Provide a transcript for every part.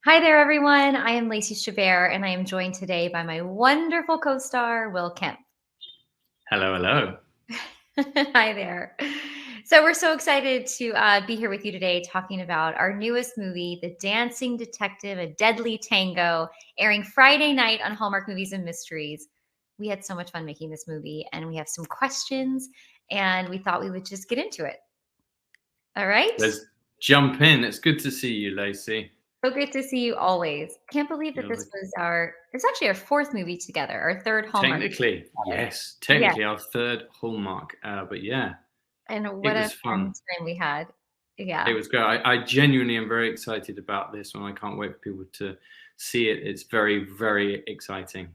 Hi there, everyone. I am Lacey Chabert, and I am joined today by my wonderful co-star, Will Kemp. Hello, hello. Hi there. So we're so excited to be here with you today talking about our newest movie, The Dancing Detective, A Deadly Tango, airing Friday night on Hallmark Movies and Mysteries. We had so much fun making this movie, and we have some questions, and we thought we would just get into it. All right? Let's jump in. It's good to see you, Lacey. So great to see you always. Can't believe that You're this like, was it's actually our fourth movie together, our third Hallmark technically, together. yes, Yeah, technically our third hallmark. But yeah, and it what a was fun fun. time we had. It Yeah, was great. I genuinely am very excited about this one. I can't wait for people to see it. It's very, very exciting.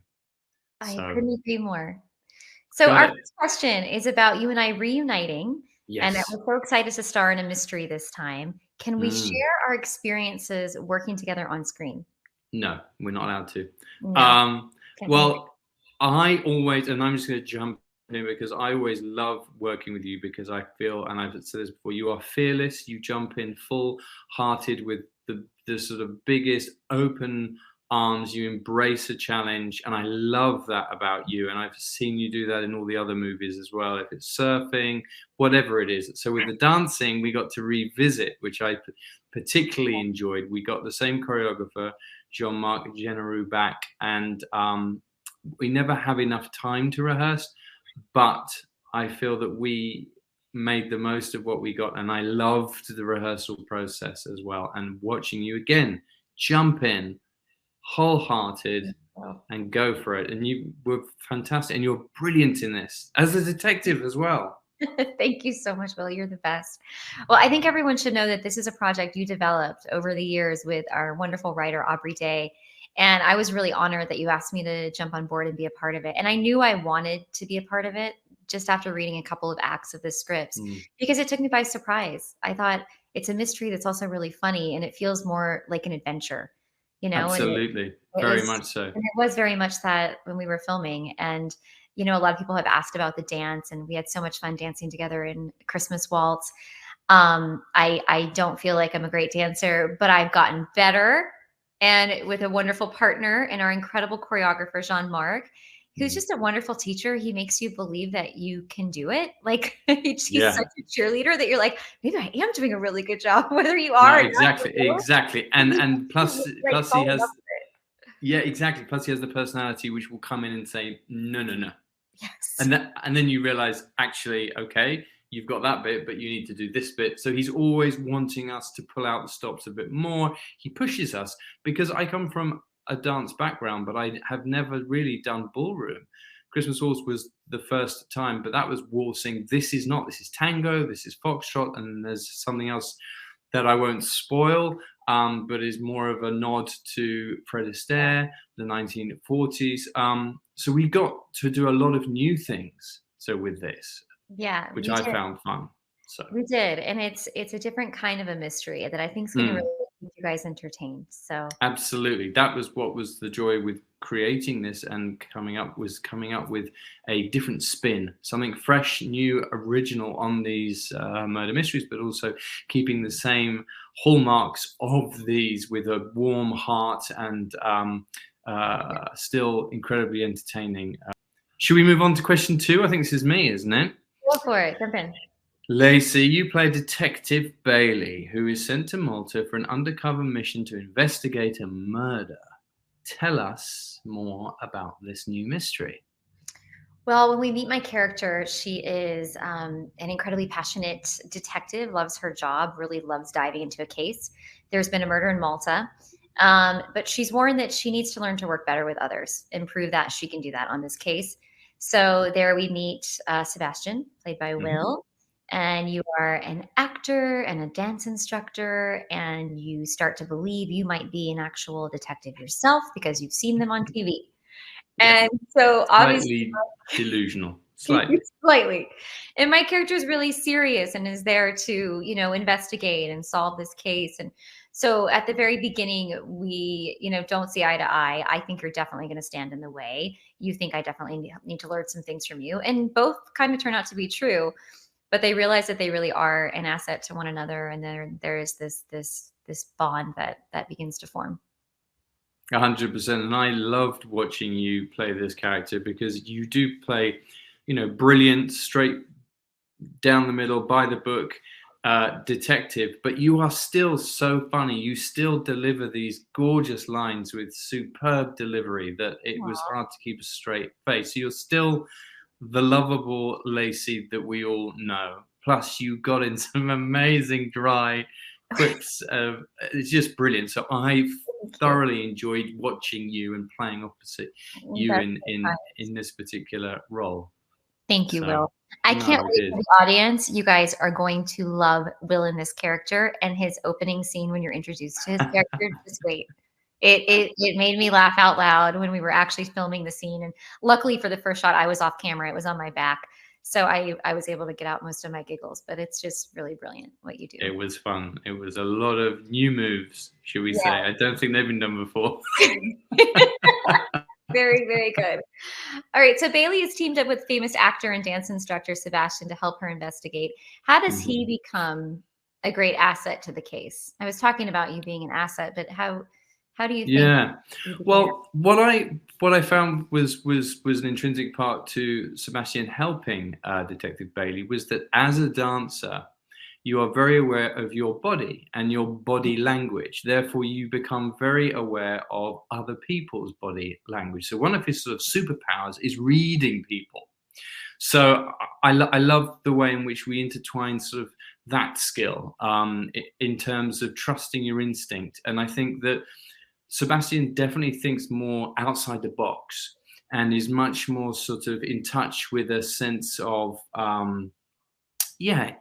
I So, couldn't agree more. So got our it. first question is about you and I reuniting, and that Yes. we're so excited to star in a mystery this time. Can we Mm. share our experiences working together on screen? No, we're not allowed to. No, Um, can't think. well, I always, and I'm just going to jump in because I always love working with you because I feel, and I've said this before, you are fearless. You jump in full hearted with the sort of biggest open arms. You embrace a challenge, and I love that about you. And I've seen you do that in all the other movies as well. If it's surfing, whatever it is. So with the dancing, we got to revisit, which I particularly enjoyed. We got the same choreographer, Jean-Marc Genereux, back, and we never have enough time to rehearse, but I feel that we made the most of what we got, and I loved the rehearsal process as well. And watching you again, jump in, wholehearted, So. and go for it. And you were fantastic, and you're brilliant in this as a detective as well. Thank you so much, Will. You're the best. Well, I think everyone should know that this is a project you developed over the years with our wonderful writer, Aubrey Day. And I was really honored that you asked me to jump on board and be a part of it. And I knew I wanted to be a part of it just after reading a couple of acts of the scripts Mm, because it took me by surprise. I thought it's a mystery that's also really funny and it feels more like an adventure, and absolutely, it very was much so. and it was very much that when we were filming. And a lot of people have asked about the dance, and we had so much fun dancing together in Christmas Waltz. I don't feel like I'm a great dancer, but I've gotten better, and with a wonderful partner and our incredible choreographer, Jean-Marc, who's Mm. just a wonderful teacher. He makes you believe that you can do it. Like, he's Yeah. such a cheerleader that you're like, "Maybe I am doing a really good job," whether you No, are or not, exactly, exactly, because and you, plus like, plus he fall in love has, with yeah, exactly. Plus he has the personality which will come in and say no, no, no, it. Yes. and then you realize actually, okay, you've got that bit, but you need to do this bit. So he's always wanting us to pull out the stops a bit more. He pushes us because I come from a dance background, but I have never really done ballroom. Christmas Waltz was the first time, but that was waltzing. This is not. This is tango. This is foxtrot, and there's something else that I won't spoil, but is more of a nod to Fred Astaire, the 1940s. So we got to do a lot of new things. So with this, Yeah, which we I did. found fun. So We did, and it's a different kind of a mystery that I think is gonna mm, really keep you guys entertained. So, absolutely, that was what was the joy with creating this and coming up with a different spin, something fresh, new, original on these murder mysteries, but also keeping the same hallmarks of these with a warm heart and yeah, still incredibly entertaining. Should we move on to question two? I think this is me, isn't it? go for it, jump in. Lacey, you play Detective Bailey, who is sent to Malta for an undercover mission to investigate a murder. Tell us more about this new mystery. Well, when we meet my character, she is, an incredibly passionate detective, loves her job, really loves diving into a case. There's been a murder in Malta, but she's warned that she needs to learn to work better with others and prove that she can do that on this case. So there we meet Sebastian, played by Mhm. Will, and you are an actor and a dance instructor, and you start to believe you might be an actual detective yourself because you've seen them on TV. Yep. And so obviously Slightly delusional. Slightly. slightly. And my character is really serious and is there to, investigate and solve this case. And so at the very beginning, we, don't see eye to eye. I think you're definitely going to stand in the way. You think I definitely need to learn some things from you. And both kind of turn out to be true, but they realize that they really are an asset to one another. And there is this bond that begins to form. 100%. And I loved watching you play this character because you do play, brilliant, straight down the middle, by the book detective, but you are still so funny. You still deliver these gorgeous lines with superb delivery that it was Aw, hard to keep a straight face. You're still the lovable Lacey that we all know. Plus, you got in some amazing dry quips. It's just brilliant. So I thank you. thoroughly enjoyed watching you and playing opposite you That's in so in kind. in this particular role. Thank you, So Will. I can't no, it wait is. for the audience. You guys are going to love Will in this character and his opening scene when you're introduced to his character. Just wait. It made me laugh out loud when we were actually filming the scene. And luckily for the first shot, I was off camera. It was on my back. So I was able to get out most of my giggles. But it's just really brilliant what you do. It was fun. It was a lot of new moves, should we say. Yeah. I don't think they've been done before. Very, very good. All right. So Bailey is teamed up with famous actor and dance instructor Sebastian to help her investigate. How does Mhm. he become a great asset to the case? I was talking about you being an asset, but how do you think Yeah. you became an Well, what I found was an intrinsic part to Sebastian helping Detective Bailey was that as a dancer, you are very aware of your body and your body language. Therefore, you become very aware of other people's body language. So one of his sort of superpowers is reading people. So I love the way in which we intertwine sort of that skill in terms of trusting your instinct. And I think that Sebastian definitely thinks more outside the box and is much more sort of in touch with a sense of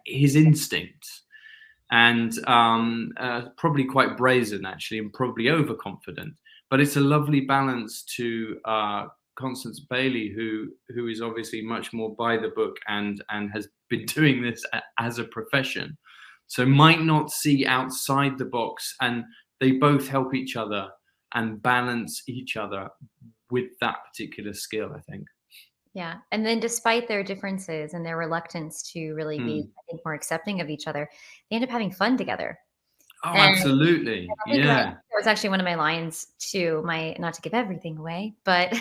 his instincts, and probably quite brazen actually, and probably overconfident. But it's a lovely balance to Constance Bailey, who is obviously much more by the book and has been doing this as a profession, so might not see outside the box, and they both help each other and balance each other with that particular skill, I think. Yeah. And then despite their differences and their reluctance to really be, Hmm. I think, more accepting of each other, they end up having fun together. Oh, And absolutely. I think Yeah. that was actually one of my lines too, my not to give everything away, but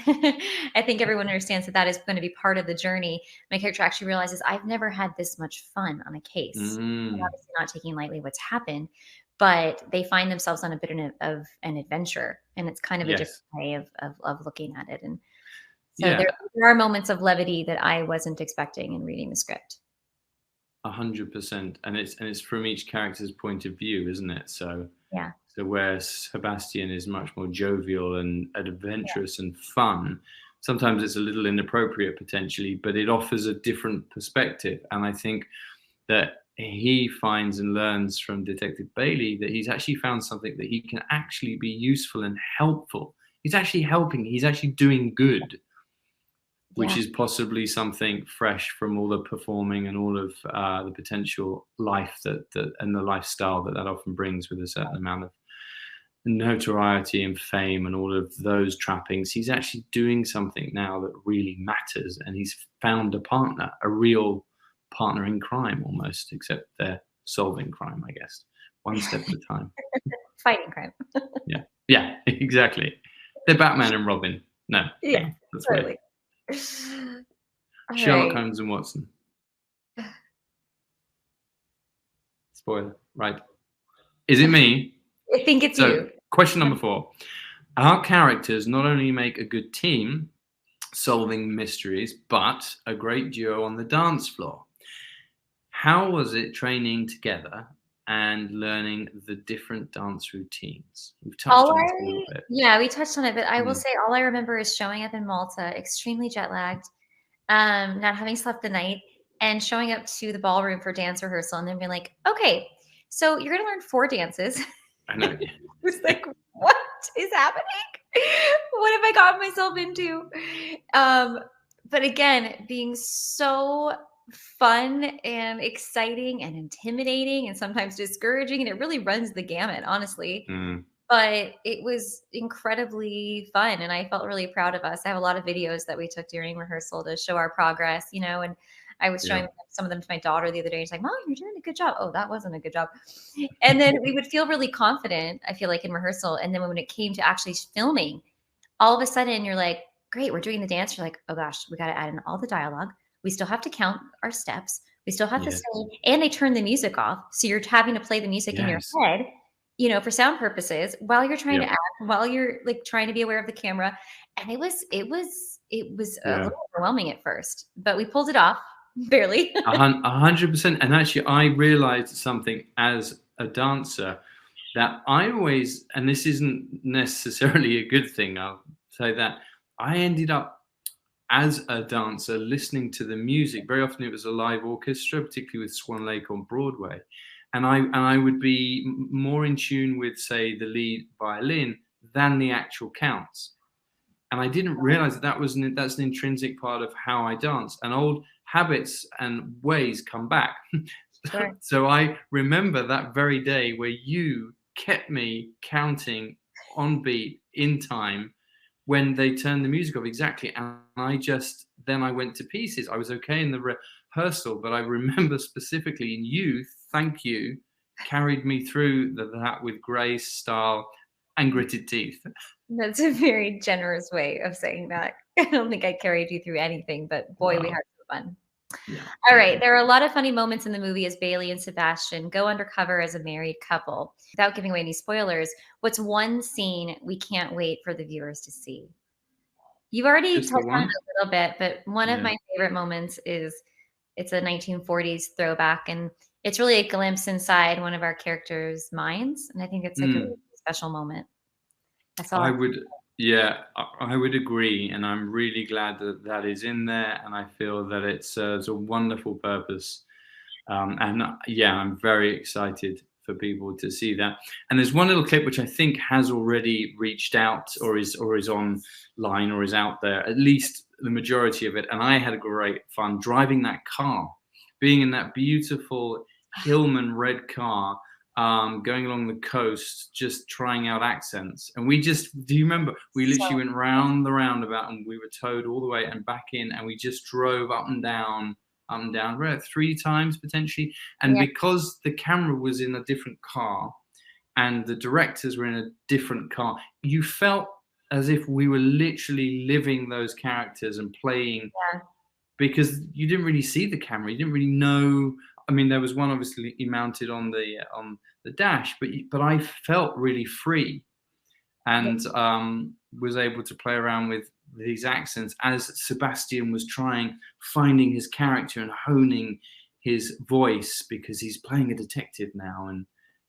I think everyone understands that that is gonna be part of the journey. My character actually realizes I've never had this much fun on a case. I'm Mm. obviously not taking lightly what's happened, but they find themselves on a bit of an adventure, and it's kind of a different Yes. way of looking at it, and so Yeah. there are moments of levity that I wasn't expecting in reading the script. 100%, and it's from each character's point of view, isn't it? Yeah. So where Sebastian is much more jovial and Yeah. adventurous and fun, sometimes it's a little inappropriate potentially, but it offers a different perspective. And I think that he finds and learns from Detective Bailey that he's actually found something that he can actually be useful and helpful. He's actually helping. He's actually doing good, which Yeah. is possibly something fresh from all the performing and all of the potential life that and the lifestyle that often brings with a certain amount of notoriety and fame and all of those trappings. He's actually doing something now that really matters, and he's found a partner, a real partner in crime almost, except they're solving crime, I guess, one step at a time. Fighting crime. Yeah, yeah, exactly. They're Batman and Robin. No, Yeah, that's weird. totally. All Sherlock right. Holmes and Watson. Spoiler, right? Is it me? I think it's So, you. question number 4. Our characters not only make a good team solving mysteries, but a great duo on the dance floor. How was it training together and learning the different dance routines? We've touched All on this a little I bit. Yeah, we touched on it, but I will Mm. say all I remember is showing up in Malta, extremely jet lagged, not having slept the night, and showing up to the ballroom for dance rehearsal and then being like, "Okay, so you're gonna learn 4 dances." I know. It's like, "What is happening? What have I gotten myself into?" Um, but again, being so fun and exciting and intimidating and sometimes discouraging, and it really runs the gamut, honestly. Mm. But it was incredibly fun, and I felt really proud of us. I have a lot of videos that we took during rehearsal to show our progress, and I was showing some of them to my daughter the other day. She's like, Mom, you're doing a good job. Oh, that wasn't a good job. And then we would feel really confident, I feel like, in rehearsal. And then when it came to actually filming, all of a sudden you're like, great, we're doing the dance. You're like, oh gosh, we got to add in all the dialogue. We still have to count our steps. We still have to sing. And they turn the music off. So you're having to play the music in your head, you know, for sound purposes while you're trying to act, while you're like trying to be aware of the camera. And it was a little overwhelming at first, but we pulled it off barely. 100%. And actually, I realized something as a dancer that I always, and this isn't necessarily a good thing, I'll say that, I ended up as a dancer listening to the music. Very often it was a live orchestra, particularly with Swan Lake on Broadway. And I would be more in tune with, say, the lead violin than the actual counts. And I didn't realize that's an intrinsic part of how I dance. And old habits and ways come back. Sure. So I remember that very day where you kept me counting on beat in time when they turned the music off exactly. And I went to pieces. I was okay in the rehearsal, but I remember specifically in you, thank you, carried me through that with grace, style, and gritted teeth. That's a very generous way of saying that. I don't think I carried you through anything, but boy, we had some fun. Yeah. All right. There are a lot of funny moments in the movie as Bailey and Sebastian go undercover as a married couple. Without giving away any spoilers, what's one scene we can't wait for the viewers to see? You've already touched on it a little bit, but one of my favorite moments is it's a 1940s throwback, and it's really a glimpse inside one of our characters' minds. And I think it's like a really special moment. That's all. I would agree, and I'm really glad that that is in there, and I feel that it serves a wonderful purpose. I'm very excited for people to see that. And there's one little clip which I think has already reached out, or is online, or is out there, at least the majority of it. And I had a great fun driving that car, being in that beautiful Hillman red car. Going along the coast, just trying out accents. And do you remember, we literally went round the roundabout and we were towed all the way and back in, and we just drove up and down, right, 3 times potentially. And because the camera was in a different car and the directors were in a different car, you felt as if we were literally living those characters and playing, because you didn't really see the camera. You didn't really know. I mean, there was one obviously mounted on the dash, but I felt really free, and was able to play around with these accents as Sebastian was finding his character and honing his voice, because he's playing a detective now. And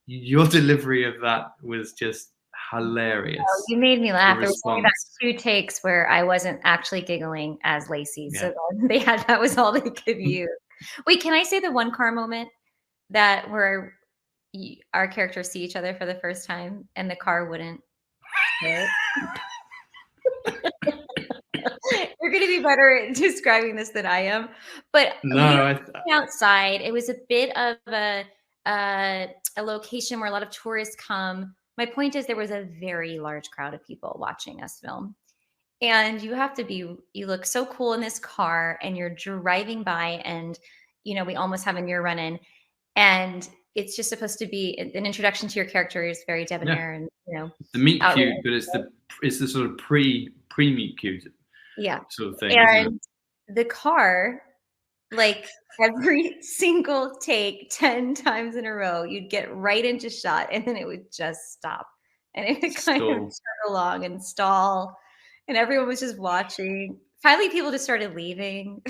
your delivery of that was just hilarious. Oh, you made me laugh. There was only about 2 takes where I wasn't actually giggling as Lacey, so that was all they could use. Wait, can I say the one car moment that where our characters see each other for the first time and the car wouldn't hit? You're going to be better at describing this than I am. But outside, it was a bit of a location where a lot of tourists come. My point is there was a very large crowd of people watching us film. And you look so cool in this car, and you're driving by, and, you know, we almost have a near run in, and it's just supposed to be an introduction to your character. Is very debonair and, you know, the meet cute, but it's the sort of pre meet cute sort of thing. And the car, like every single take 10 times in a row, you'd get right into shot, and then it would just stop, and it would kind of turn along and stall. And everyone was just watching. Finally, people just started leaving.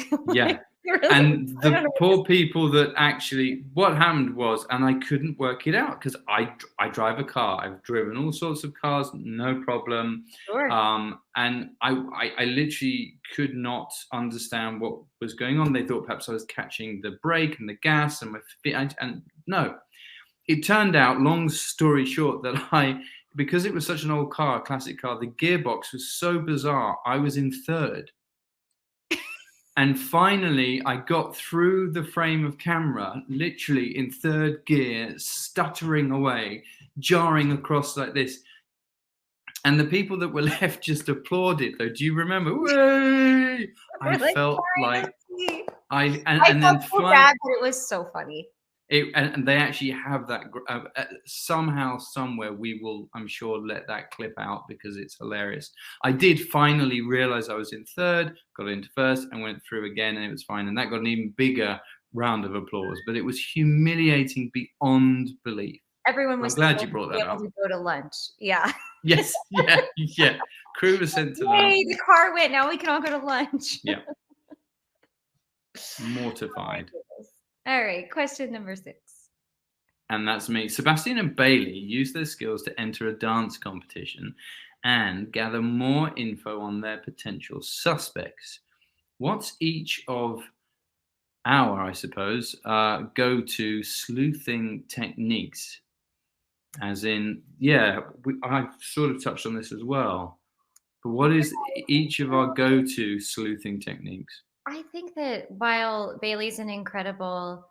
And the poor people that actually, what happened was, and I couldn't work it out, because I drive a car. I've driven all sorts of cars, no problem. Sure. And I literally could not understand what was going on. They thought perhaps I was catching the brake and the gas and my feet. And no, it turned out, long story short, that because it was such an old car, a classic car, the gearbox was so bizarre. I was in third. And finally, I got through the frame of camera, literally in third gear, stuttering away, jarring across like this. And the people that were left just applauded, though. Do you remember? Way! I felt like I And felt then so flying. bad, but it was so funny. And they actually have that somehow, somewhere. We will, I'm sure, let that clip out because it's hilarious. I did finally realize I was in third, got into first, and went through again, and it was fine. And that got an even bigger round of applause. But it was humiliating beyond belief. Everyone I'm was glad you thrilled brought to be that able up. to go to lunch. Yeah. Yes, yeah, yeah. Crew was sent to lunch. Yay, the car went. Now we can all go to lunch. Yeah, Oh my mortified. goodness. All right, question number 6. And that's me. Sebastian and Bailey use their skills to enter a dance competition and gather more info on their potential suspects. What's each of our, I suppose, go-to sleuthing techniques? As in, yeah, I sort of touched on this as well. But what is each of our go-to sleuthing techniques? I think that while Bailey's an incredible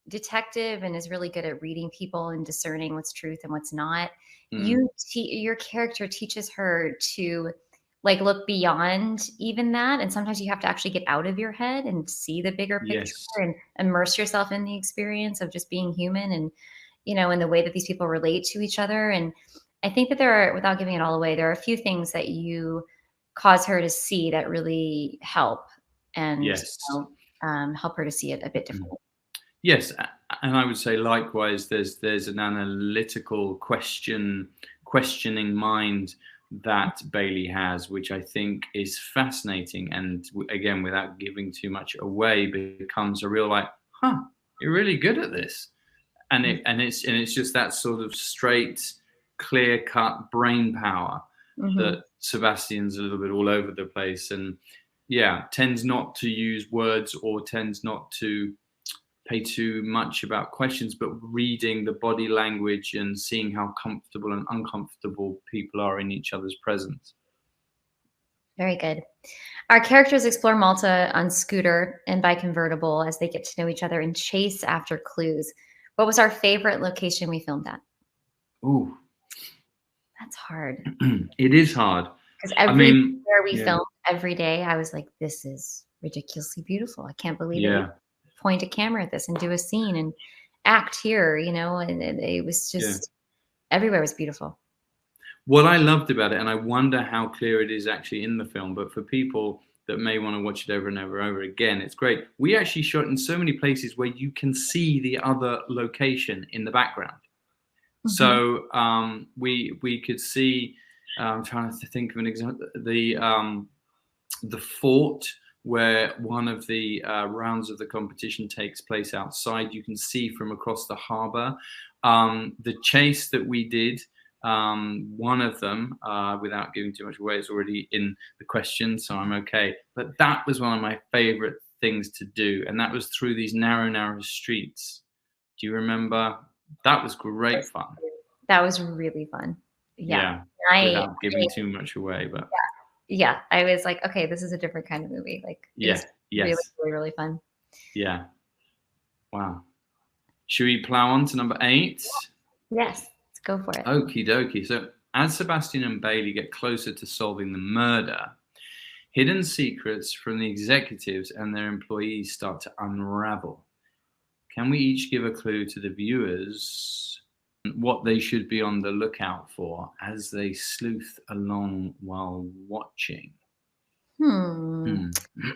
detective and is really good at reading people and discerning what's truth and what's not, Mm, your character teaches her to like look beyond even that, and sometimes you have to actually get out of your head and see the bigger picture yes. and immerse yourself in the experience of just being human and in the way that these people relate to each other. And I think that there are, without giving it all away, there are a few things that you cause her to see that really help and Yes. help her to see it a bit Mm. differently. Yes, and I would say likewise. There's an analytical questioning mind that Bailey has, which I think is fascinating. And again, without giving too much away, becomes a real like, huh, you're really good at this. And it's just that sort of straight, clear cut brain power Mm-hmm. that Sebastian's a little bit all over the place, and yeah, tends not to use words or tends not to pay too much about questions, but reading the body language and seeing how comfortable and uncomfortable people are in each other's presence. Very good. Our characters explore Malta on scooter and by convertible as they get to know each other and chase after clues. What was our favorite location we filmed at? Ooh, That's hard it is hard. because I mean, everywhere we yeah, filmed every day, I was like, "This is ridiculously beautiful. I can't believe that we yeah, point a camera at this and do a scene and act here." And it was yeah. just everywhere was beautiful. What I loved about it, and I wonder how clear it is actually in the film, but for people that may want to watch it over and over and over again, it's great. We actually shot in so many places where you can see the other location in the background. Mhm. So we could see. I'm trying to think of an example. The fort where one of the rounds of the competition takes place outside. You can see from across the harbour. The chase that we did, one of them, without giving too much away, is already in the question, so I'm okay. But that was one of my favourite things to do, and that was through these narrow, narrow streets. Do you remember? That was great fun. That was really fun. Yeah. Yeah, I without giving too much away, but yeah, I was like, "Okay, this is a different kind of movie." Like, it was yeah, really, yes, really, really fun. yeah. Wow. Should we plow on to number 8? Yes, let's go for it. Okie dokie. So, as Sebastian and Bailey get closer to solving the murder, hidden secrets from the executives and their employees start to unravel. Can we each give a clue to the viewers what they should be on the lookout for as they sleuth along while watching? Hmm. Hmm.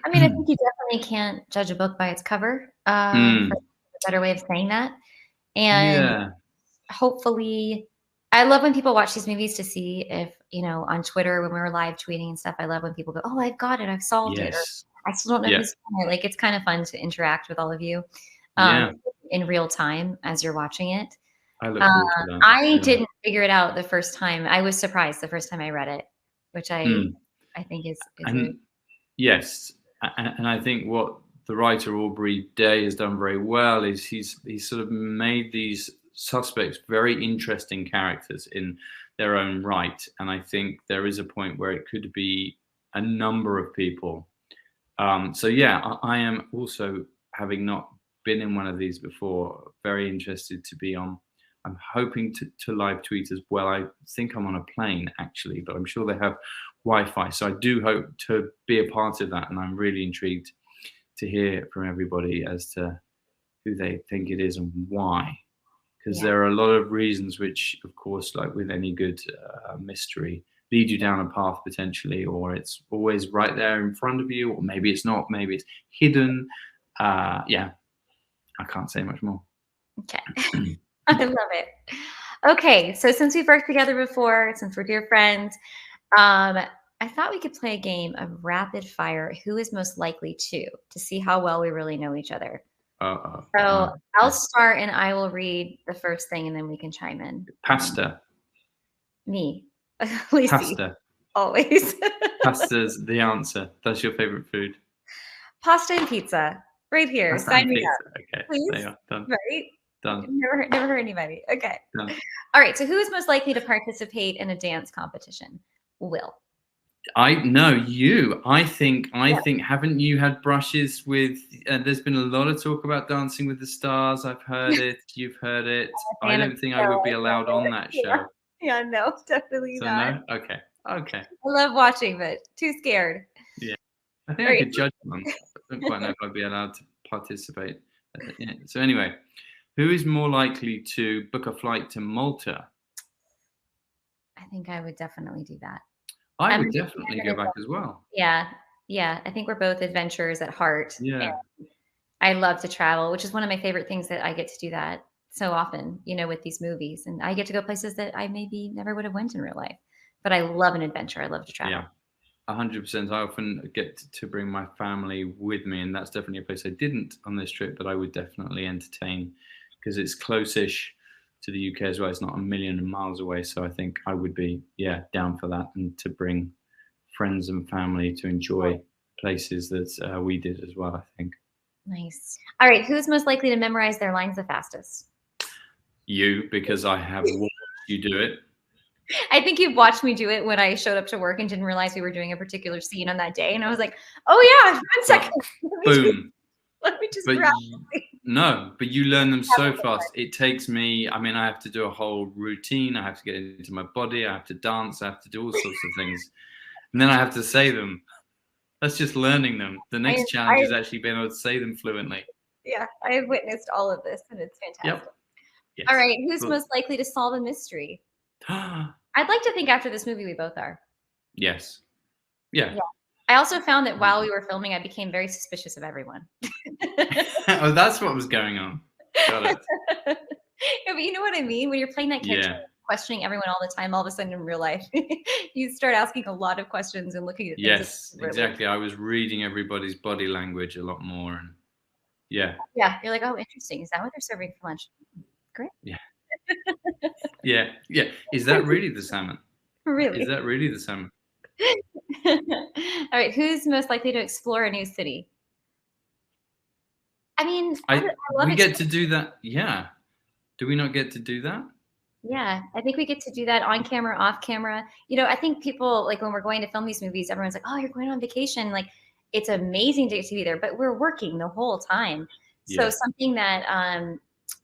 I mean, I think you definitely can't judge a book by its cover, for Hmm. a better way of saying that. And Yeah. hopefully I love when people watch these movies to see if, on Twitter when we were live tweeting and stuff, I love when people go, "Oh, I've got it. I've solved it," or Yes. "I still don't know Yeah. who's done it." Like, it's kind of fun to interact with all of you, um, Yeah. in real time as you're watching it. I look Uh, forward to that. I Yeah. didn't figure it out the first time. I was surprised the first time I read it, which I Mm. I think is really. And yes, and I think what the writer Aubrey Day has done very well is he's sort of made these suspects very interesting characters in their own right, and I think there is a point where it could be a number of people. So yeah, I am also, having not been in one of these before, very interested to be on. I'm hoping to live tweet as well. I think I'm on a plane actually, but I'm sure they have Wi-Fi. So I do hope to be a part of that, and I'm really intrigued to hear from everybody as to who they think it is and why. Because Yeah. there are a lot of reasons which, of course, like with any good mystery, lead you down a path potentially, or it's always right there in front of you, or maybe it's not, maybe it's hidden. Yeah, I can't say much more. Okay. I love it. Okay, so since we've worked together before, since we're dear friends, um, I thought we could play a game of rapid fire. Who is most likely to see how well we really know each other? So I'll Okay. start and I will read the first thing, and then we can chime in. Pasta. Me, Lacey, Pasta. always. Pasta's the answer. That's your favorite food. Pasta and pizza, right here. Pasta Sign and me pizza. up, Okay, there please. you are. Done. Right? Done. Never hurt anybody. Okay. Done. All right. So who is most likely to participate in a dance competition? Will. I know you. I think. Yeah. Haven't you had brushes with? There's been a lot of talk about Dancing with the Stars. I've heard it. You've heard it. I Fan of don't the think I show. would be I love allowed on it. that Yeah. show. Yeah. No, definitely So not. no. Okay. Okay. I love watching, but too scared. Yeah. I think All I right. could judge one. I don't quite know if I'd be allowed to participate. Yeah. So anyway, who is more likely to book a flight to Malta? I think I would definitely do that. I I'm would an definitely go back as well. Yeah. Yeah. I think we're both adventurers at heart. And Yeah. I love to travel, which is one of my favorite things that I get to do that so often, with these movies. And I get to go places that I maybe never would have went in real life. But I love an adventure. I love to travel. Yeah. 100%. I often get to bring my family with me, and that's definitely a place I didn't on this trip, but I would definitely entertain because it's close-ish to the UK as well. It's not a million miles away, so I think I would be down for that, and to bring friends and family to enjoy places that we did as well. I think Nice. All right. Who's most likely to memorize their lines the fastest? you, because I have watched you do it. I think you've watched me do it when I showed up to work and didn't realize we were doing a particular scene on that day. And I was like, oh, yeah, 1 second. Boom. Let me just But grab. no, but you learn them so fast. It takes me, I mean, I have to do a whole routine. I have to get into my body. I have to dance. I have to do all sorts of things. And then I have to say them. That's just learning them. The next challenge is actually being able to say them fluently. Yeah, I have witnessed all of this, and it's fantastic. Yep. Yes. All right, who's most likely to solve a mystery? I'd like to think after this movie we both are. Yes. Yeah. I also found that while we were filming, I became very suspicious of everyone. Oh, that's what was going on. Got it. Yeah, but you know what I mean? When you're playing that character, questioning everyone all the time, all of a sudden in real life, you start asking a lot of questions and looking at things. Yes, exactly. I was reading everybody's body language a lot more, and yeah, you're like, oh, interesting. Is that what they're serving for lunch? Great. Yeah. Is that really the salmon? Really? Is that really the salmon? All right, who's most likely to explore a new city? I mean, I love we get to do that. Yeah. Do we not get to do that? Yeah, I think we get to do that on camera, off camera. I think people, like, when we're going to film these movies, everyone's like, oh, you're going on vacation. Like, it's amazing to get to be there, but we're working the whole time. So something that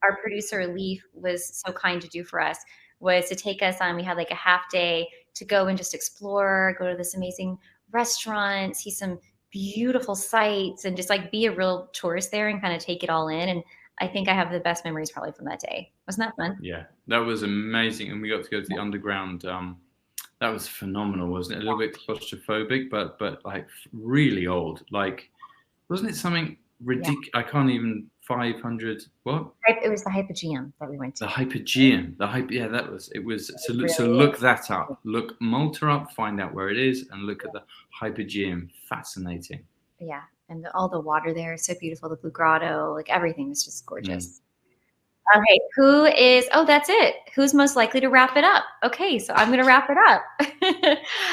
our producer Leaf was so kind to do for us was to take us on. We had like a half day to go and just explore, go to this amazing restaurant, see some beautiful sights, and just like be a real tourist there and kind of take it all in. And I think I have the best memories probably from that day. Wasn't that fun? Yeah, that was amazing. And we got to go to the underground. That was phenomenal, wasn't it? A little bit claustrophobic, but like really old. Like, wasn't it something ridiculous? I can't even 500. What? It was the Hypogeum that we went to. The Hypogeum. That was. It was. So look that up. Look Malta up. Find out where it is, and look at the Hypogeum. Fascinating. Yeah. And all the water there is so beautiful. The Blue Grotto, like everything is just gorgeous. Okay, that's it. Who's most likely to wrap it up? Okay, so I'm going to wrap it up.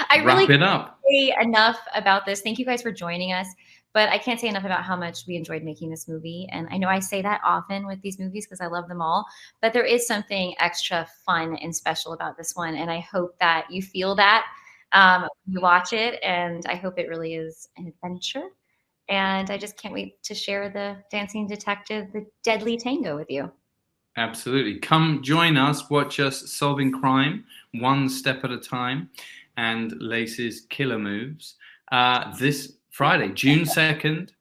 I really can't say enough about this. Thank you guys for joining us. But I can't say enough about how much we enjoyed making this movie. And I know I say that often with these movies because I love them all. But there is something extra fun and special about this one. And I hope that you feel that when you watch it. And I hope it really is an adventure. And I just can't wait to share the Dancing Detective, the Deadly Tango with you. Absolutely. Come join us. Watch us solving crime one step at a time, and Lacey's killer moves this Friday, June 2nd,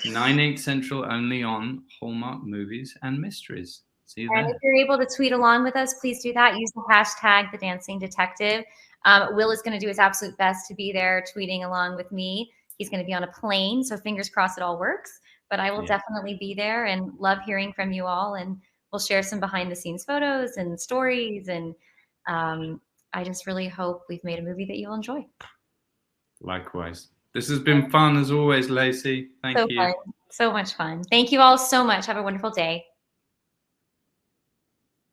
9/8 Central, only on Hallmark Movies and Mysteries. See you And there. if you're able to tweet along with us, please do that. Use the hashtag The Dancing Detective. Will is going to do his absolute best to be there tweeting along with me. He's going to be on a plane, so fingers crossed it all works. But I will definitely be there and love hearing from you all. And we'll share some behind the scenes photos and stories. And I just really hope we've made a movie that you'll enjoy. Likewise. This has been fun as always, Lacey. Thank you. Fun. So much fun. Thank you all so much. Have a wonderful day.